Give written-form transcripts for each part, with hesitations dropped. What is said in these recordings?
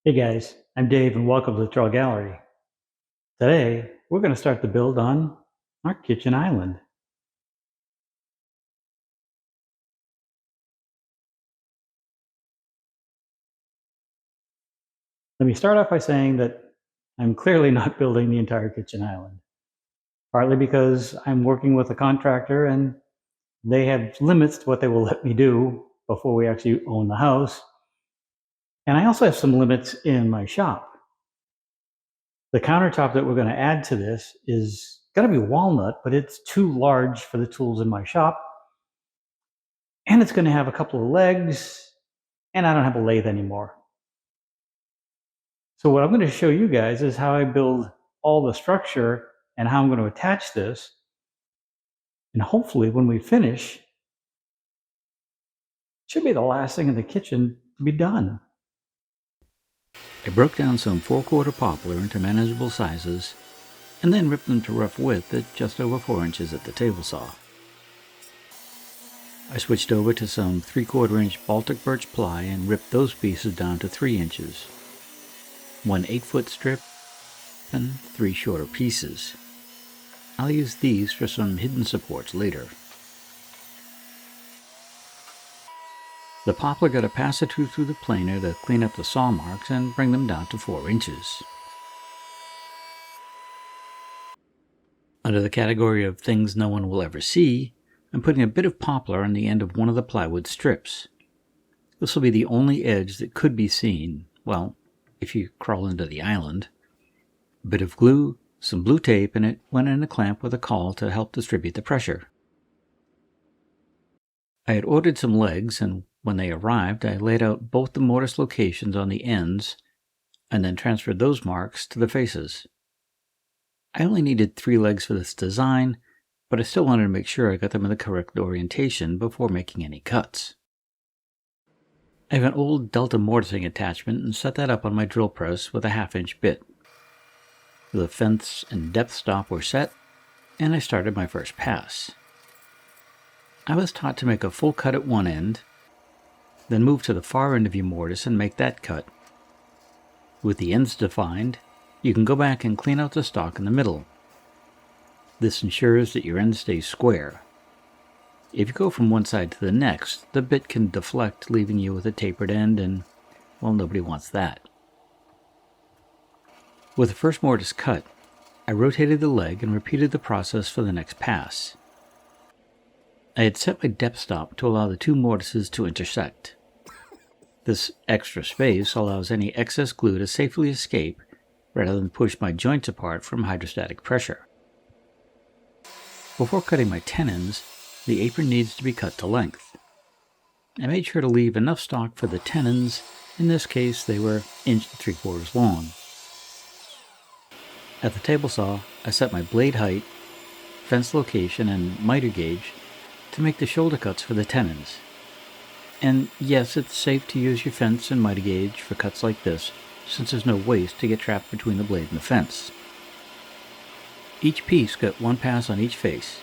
Hey guys, I'm Dave and welcome to the Trull Gallery. Today, we're going to start the build on our kitchen island. Let me start off by saying that I'm clearly not building the entire kitchen island, partly because I'm working with a contractor and they have limits to what they will let me do before we actually own the house. And I also have some limits in my shop. The countertop that we're going to add to this is going to be walnut, but it's too large for the tools in my shop. And it's going to have a couple of legs, and I don't have a lathe anymore. So what I'm going to show you guys is how I build all the structure and how I'm going to attach this. And hopefully when we finish, it should be the last thing in the kitchen to be done. I broke down some 4/4 poplar into manageable sizes and then ripped them to rough width at just over 4 inches at the table saw. I switched over to some 3/4 inch Baltic birch ply and ripped those pieces down to 3 inches. 1 8-foot strip and 3 shorter pieces. I'll use these for some hidden supports later. The poplar got a pass-a-through through the planer to clean up the saw marks and bring them down to 4 inches. Under the category of things no one will ever see, I'm putting a bit of poplar on the end of one of the plywood strips. This will be the only edge that could be seen, well, if you crawl into the island. A bit of glue, some blue tape, and it went in a clamp with a caul to help distribute the pressure. I had ordered some legs, and when they arrived, I laid out both the mortise locations on the ends, and then transferred those marks to the faces. I only needed 3 legs for this design, but I still wanted to make sure I got them in the correct orientation before making any cuts. I have an old Delta mortising attachment and set that up on my drill press with a 1/2 inch bit. The fence and depth stop were set, and I started my first pass. I was taught to make a full cut at one end, then move to the far end of your mortise and make that cut. With the ends defined, you can go back and clean out the stock in the middle. This ensures that your end stays square. If you go from one side to the next, the bit can deflect, leaving you with a tapered end, and, well, nobody wants that. With the first mortise cut, I rotated the leg and repeated the process for the next pass. I had set my depth stop to allow the 2 mortises to intersect. This extra space allows any excess glue to safely escape rather than push my joints apart from hydrostatic pressure. Before cutting my tenons, the apron needs to be cut to length. I made sure to leave enough stock for the tenons. In this case, they were 1.75 inches long. At the table saw, I set my blade height, fence location, and miter gauge to make the shoulder cuts for the tenons. And yes, it's safe to use your fence and miter gauge for cuts like this, since there's no waste to get trapped between the blade and the fence. Each piece got 1 pass on each face.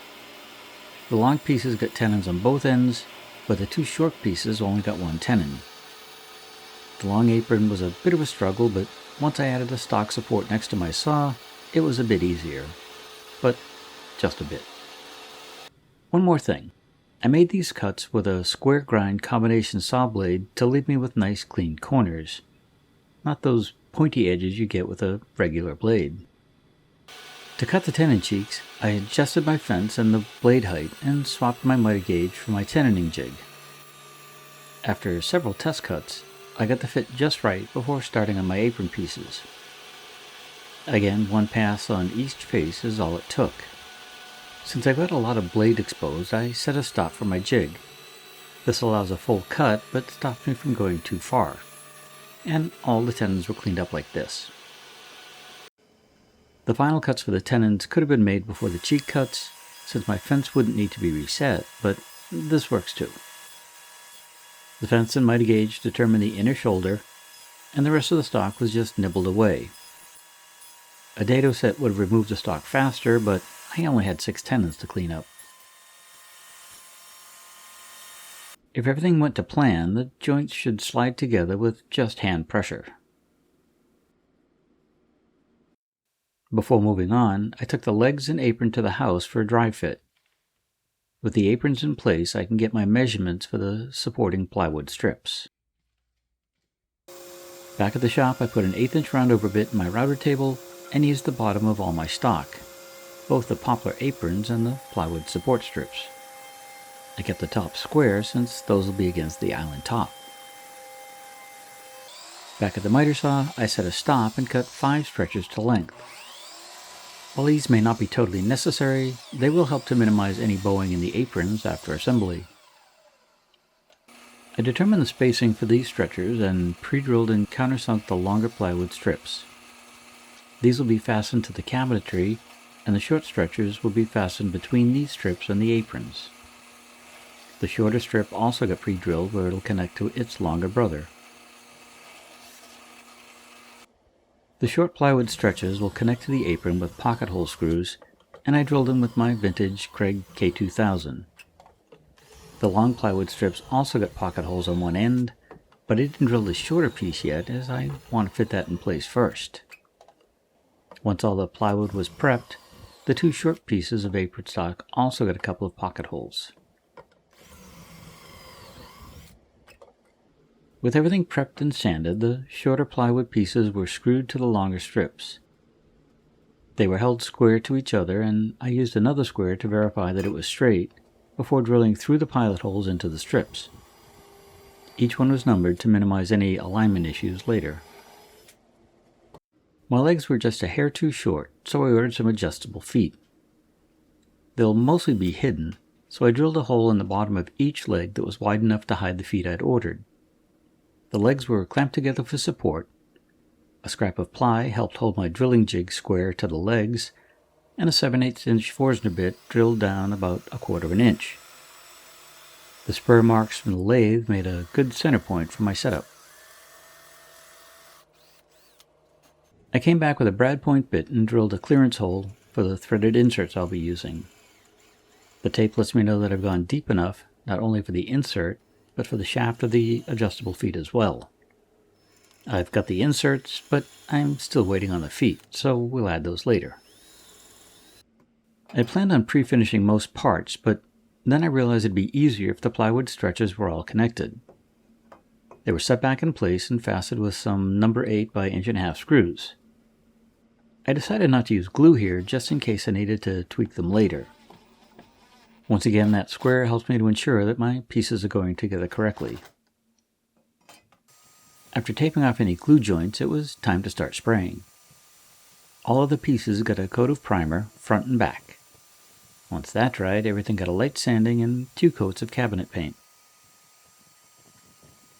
The long pieces got tenons on both ends, but the 2 short pieces only got 1 tenon. The long apron was a bit of a struggle, but once I added a stock support next to my saw, it was a bit easier. But just a bit. One more thing. I made these cuts with a square grind combination saw blade to leave me with nice clean corners. Not those pointy edges you get with a regular blade. To cut the tenon cheeks, I adjusted my fence and the blade height and swapped my miter gauge for my tenoning jig. After several test cuts, I got the fit just right before starting on my apron pieces. Again, 1 pass on each face is all it took. Since I got a lot of blade exposed, I set a stop for my jig. This allows a full cut, but stops me from going too far. And all the tenons were cleaned up like this. The final cuts for the tenons could have been made before the cheek cuts, since my fence wouldn't need to be reset, but this works too. The fence and miter gauge determined the inner shoulder, and the rest of the stock was just nibbled away. A dado set would have removed the stock faster, but I only had 6 tenons to clean up. If everything went to plan, the joints should slide together with just hand pressure. Before moving on, I took the legs and apron to the house for a dry fit. With the aprons in place, I can get my measurements for the supporting plywood strips. Back at the shop, I put an 1/8 inch roundover bit in my router table and used the bottom of all my stock, both the poplar aprons and the plywood support strips. I kept the top square since those will be against the island top. Back at the miter saw, I set a stop and cut 5 stretches to length. While these may not be totally necessary, they will help to minimize any bowing in the aprons after assembly. I determined the spacing for these stretchers and pre-drilled and countersunk the longer plywood strips. These will be fastened to the cabinetry, and the short stretchers will be fastened between these strips and the aprons. The shorter strip also got pre-drilled where it will connect to its longer brother. The short plywood stretches will connect to the apron with pocket hole screws, and I drilled them with my vintage Kreg K-2000. The long plywood strips also got pocket holes on one end, but I didn't drill the shorter piece yet as I want to fit that in place first. Once all the plywood was prepped, the 2 short pieces of apron stock also got a couple of pocket holes. With everything prepped and sanded, the shorter plywood pieces were screwed to the longer strips. They were held square to each other, and I used another square to verify that it was straight before drilling through the pilot holes into the strips. Each one was numbered to minimize any alignment issues later. My legs were just a hair too short, so I ordered some adjustable feet. They'll mostly be hidden, so I drilled a hole in the bottom of each leg that was wide enough to hide the feet I'd ordered. The legs were clamped together for support. A scrap of ply helped hold my drilling jig square to the legs, and a 7/8 inch Forstner bit drilled down about 1/4 inch. The spur marks from the lathe made a good center point for my setup. I came back with a brad point bit and drilled a clearance hole for the threaded inserts I'll be using. The tape lets me know that I've gone deep enough, not only for the insert, but for the shaft of the adjustable feet as well. I've got the inserts, but I'm still waiting on the feet, so we'll add those later. I planned on pre-finishing most parts, but then I realized it'd be easier if the plywood stretchers were all connected. They were set back in place and fastened with some number 8 by 1.5" screws. I decided not to use glue here just in case I needed to tweak them later. Once again, that square helps me to ensure that my pieces are going together correctly. After taping off any glue joints, it was time to start spraying. All of the pieces got a coat of primer, front and back. Once that dried, everything got a light sanding and 2 coats of cabinet paint.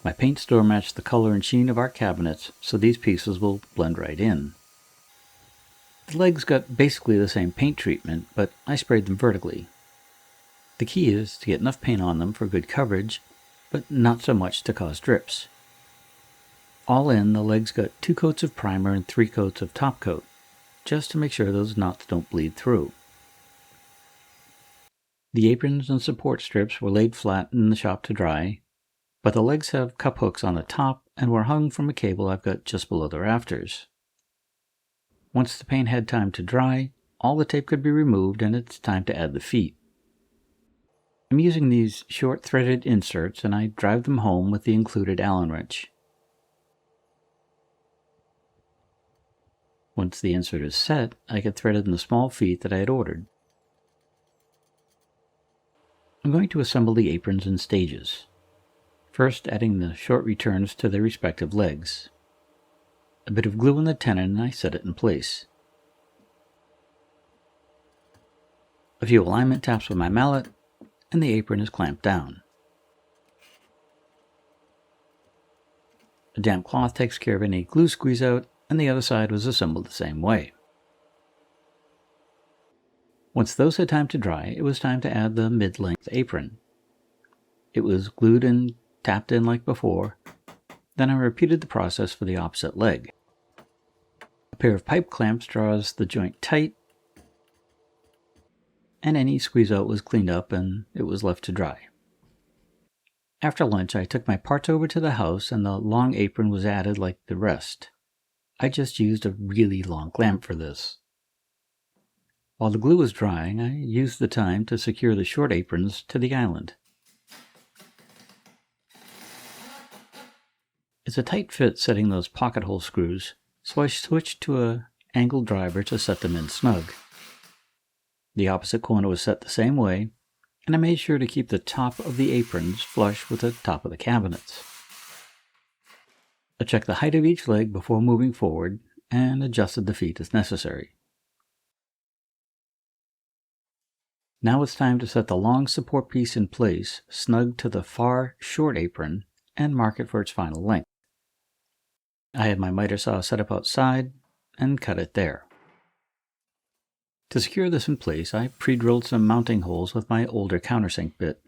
My paint store matched the color and sheen of our cabinets, so these pieces will blend right in. The legs got basically the same paint treatment, but I sprayed them vertically. The key is to get enough paint on them for good coverage, but not so much to cause drips. All in, the legs got 2 coats of primer and 3 coats of top coat, just to make sure those knots don't bleed through. The aprons and support strips were laid flat in the shop to dry, but the legs have cup hooks on the top and were hung from a cable I've got just below the rafters. Once the paint had time to dry, all the tape could be removed and it's time to add the feet. I'm using these short threaded inserts and I drive them home with the included Allen wrench. Once the insert is set, I get threaded in the small feet that I had ordered. I'm going to assemble the aprons in stages. First, adding the short returns to their respective legs. A bit of glue in the tenon and I set it in place. A few alignment taps with my mallet, and the apron is clamped down. A damp cloth takes care of any glue squeeze out, and the other side was assembled the same way. Once those had time to dry, it was time to add the mid-length apron. It was glued and tapped in like before, then I repeated the process for the opposite leg. A pair of pipe clamps draws the joint tight, and any squeeze out was cleaned up and it was left to dry. After lunch, I took my parts over to the house and the long apron was added like the rest. I just used a really long clamp for this. While the glue was drying, I used the time to secure the short aprons to the island. It's a tight fit setting those pocket hole screws, so I switched to an angled driver to set them in snug. The opposite corner was set the same way, and I made sure to keep the top of the aprons flush with the top of the cabinets. I checked the height of each leg before moving forward and adjusted the feet as necessary. Now it's time to set the long support piece in place, snug to the far short apron, and mark it for its final length. I had my miter saw set up outside and cut it there. To secure this in place, I pre-drilled some mounting holes with my older countersink bit.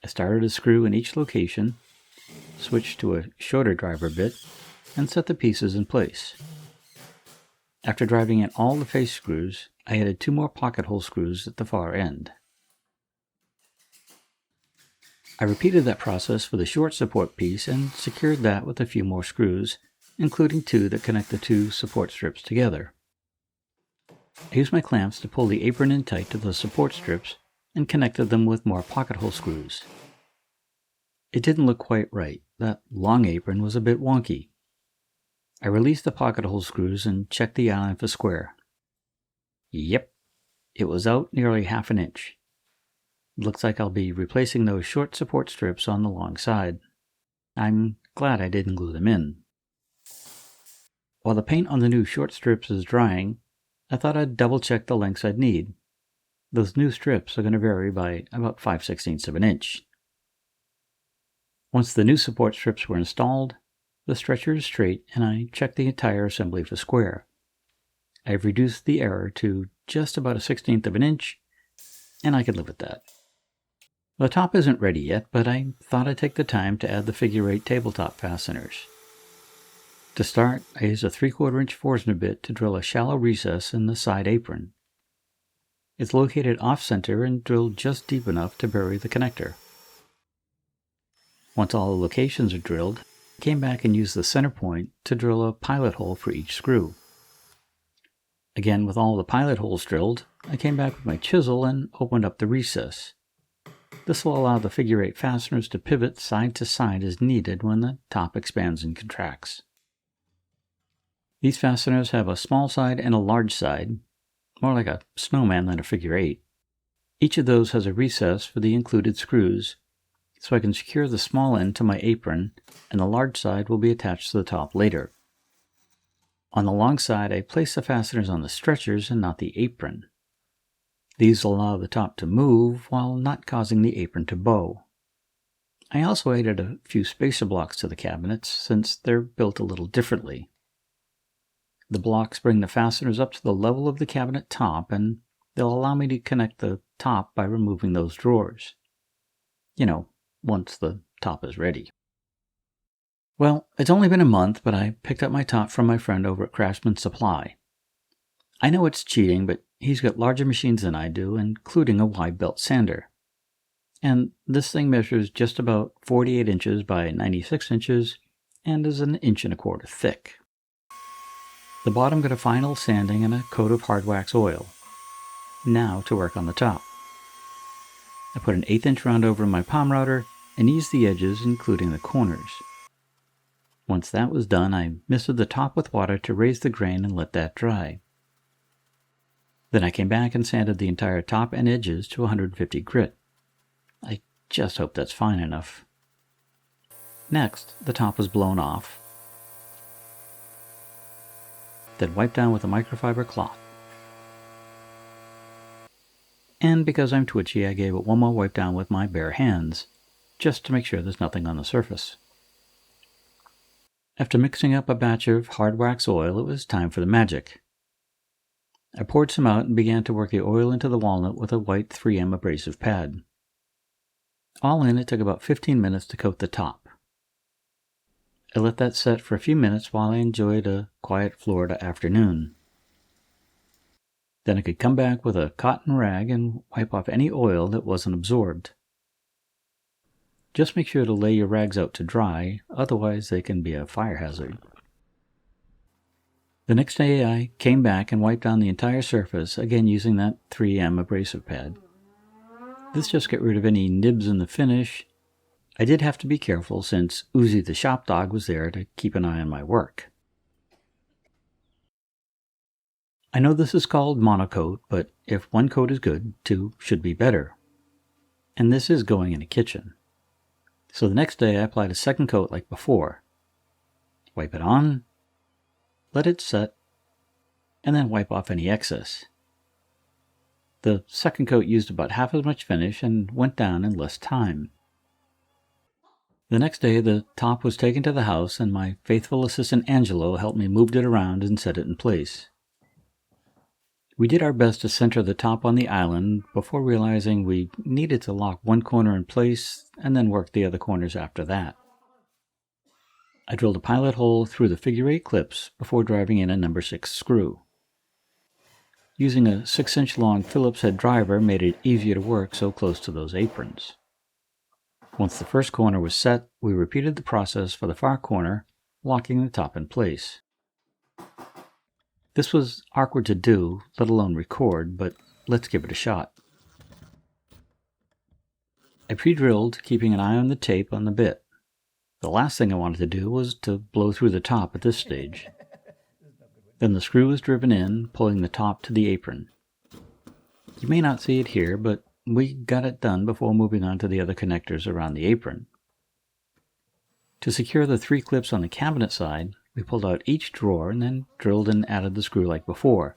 I started a screw in each location, switched to a shorter driver bit, and set the pieces in place. After driving in all the face screws, I added 2 more pocket hole screws at the far end. I repeated that process for the short support piece and secured that with a few more screws, including 2 that connect the 2 support strips together. I used my clamps to pull the apron in tight to the support strips and connected them with more pocket hole screws. It didn't look quite right. That long apron was a bit wonky. I released the pocket hole screws and checked the island for square. Yep, it was out nearly ½ an inch. Looks like I'll be replacing those short support strips on the long side. I'm glad I didn't glue them in. While the paint on the new short strips is drying, I thought I'd double check the lengths I'd need. Those new strips are going to vary by about 5/16 of an inch. Once the new support strips were installed, the stretcher is straight and I checked the entire assembly for square. I've reduced the error to just about 1/16 of an inch, and I could live with that. The top isn't ready yet, but I thought I'd take the time to add the figure 8 tabletop fasteners. To start, I used a 3/4 inch Forstner bit to drill a shallow recess in the side apron. It's located off-center and drilled just deep enough to bury the connector. Once all the locations are drilled, I came back and used the center point to drill a pilot hole for each screw. Again, with all the pilot holes drilled, I came back with my chisel and opened up the recess. This will allow the figure 8 fasteners to pivot side to side as needed when the top expands and contracts. These fasteners have a small side and a large side, more like a snowman than a figure 8. Each of those has a recess for the included screws, so I can secure the small end to my apron, and the large side will be attached to the top later. On the long side, I place the fasteners on the stretchers and not the apron. These will allow the top to move while not causing the apron to bow. I also added a few spacer blocks to the cabinets since they're built a little differently. The blocks bring the fasteners up to the level of the cabinet top, and they'll allow me to connect the top by removing those drawers. Once the top is ready. Well, it's only been a month, but I picked up my top from my friend over at Craftsmen Supply. I know it's cheating, but he's got larger machines than I do, including a wide belt sander. And this thing measures just about 48 inches by 96 inches and is 1 1/4 inches thick. The bottom got a final sanding and a coat of hard wax oil. Now to work on the top. I put an 1/8 inch round over my palm router and eased the edges, including the corners. Once that was done, I misted the top with water to raise the grain and let that dry. Then I came back and sanded the entire top and edges to 150 grit. I just hope that's fine enough. Next, the top was blown off, then wiped down with a microfiber cloth. And because I'm twitchy, I gave it one more wipe down with my bare hands, just to make sure there's nothing on the surface. After mixing up a batch of hard wax oil, it was time for the magic. I poured some out and began to work the oil into the walnut with a white 3M abrasive pad. All in, it took about 15 minutes to coat the top. I let that set for a few minutes while I enjoyed a quiet Florida afternoon. Then I could come back with a cotton rag and wipe off any oil that wasn't absorbed. Just make sure to lay your rags out to dry, otherwise they can be a fire hazard. The next day I came back and wiped down the entire surface, again using that 3M abrasive pad. This just got rid of any nibs in the finish. I did have to be careful since Uzi the shop dog was there to keep an eye on my work. I know this is called monocoat, but if one coat is good, two should be better. And this is going in a kitchen. So the next day I applied a second coat like before. Wipe it on, let it set, and then wipe off any excess. The second coat used about half as much finish and went down in less time. The next day the top was taken to the house and my faithful assistant Angelo helped me move it around and set it in place. We did our best to center the top on the island before realizing we needed to lock one corner in place and then work the other corners after that. I drilled a pilot hole through the figure 8 clips before driving in a number 6 screw. Using a 6-inch long Phillips head driver made it easier to work so close to those aprons. Once the first corner was set, we repeated the process for the far corner, locking the top in place. This was awkward to do, let alone record, but let's give it a shot. I pre-drilled, keeping an eye on the tape on the bit. The last thing I wanted to do was to blow through the top at this stage. Then the screw was driven in, pulling the top to the apron. You may not see it here, but we got it done before moving on to the other connectors around the apron. To secure the 3 clips on the cabinet side, we pulled out each drawer and then drilled and added the screw like before.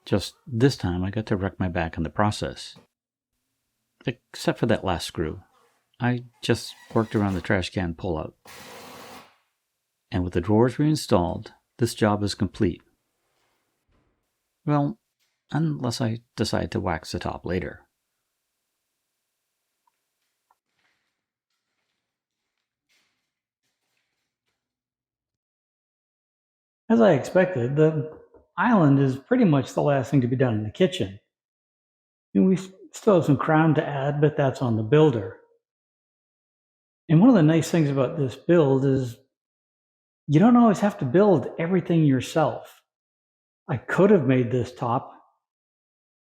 Just this time I got to wreck my back in the process. Except for that last screw. I just worked around the trash can pullout. And with the drawers reinstalled, this job is complete. Well, unless I decide to wax the top later. As I expected, the island is pretty much the last thing to be done in the kitchen. And we still have some crown to add, but that's on the builder. And one of the nice things about this build is you don't always have to build everything yourself. I could have made this top,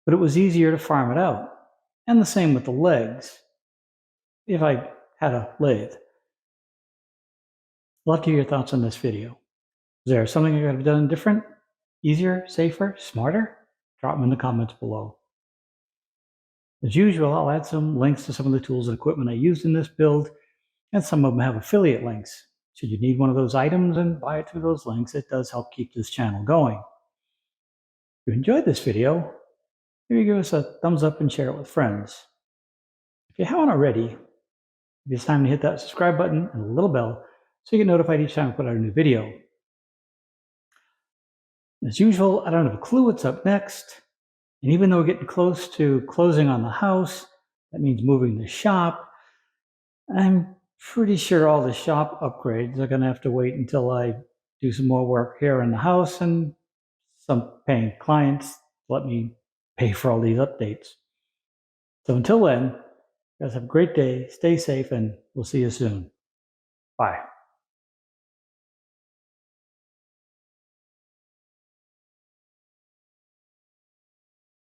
but it was easier to farm it out. And the same with the legs, if I had a lathe. I'd love to hear your thoughts on this video. Is there something I could have done different, easier, safer, smarter? Drop them in the comments below. As usual, I'll add some links to some of the tools and equipment I used in this build, and some of them have affiliate links. Should you need one of those items and buy it through those links, it does help keep this channel going. If you enjoyed this video, maybe give us a thumbs up and share it with friends. If you haven't already, it's time to hit that subscribe button and the little bell so you get notified each time I put out a new video. As usual, I don't have a clue what's up next. And even though we're getting close to closing on the house, that means moving the shop, I'm pretty sure all the shop upgrades are going to have to wait until I do some more work here in the house and some paying clients let me pay for all these updates. So until then, you guys have a great day, stay safe, and we'll see you soon. Bye.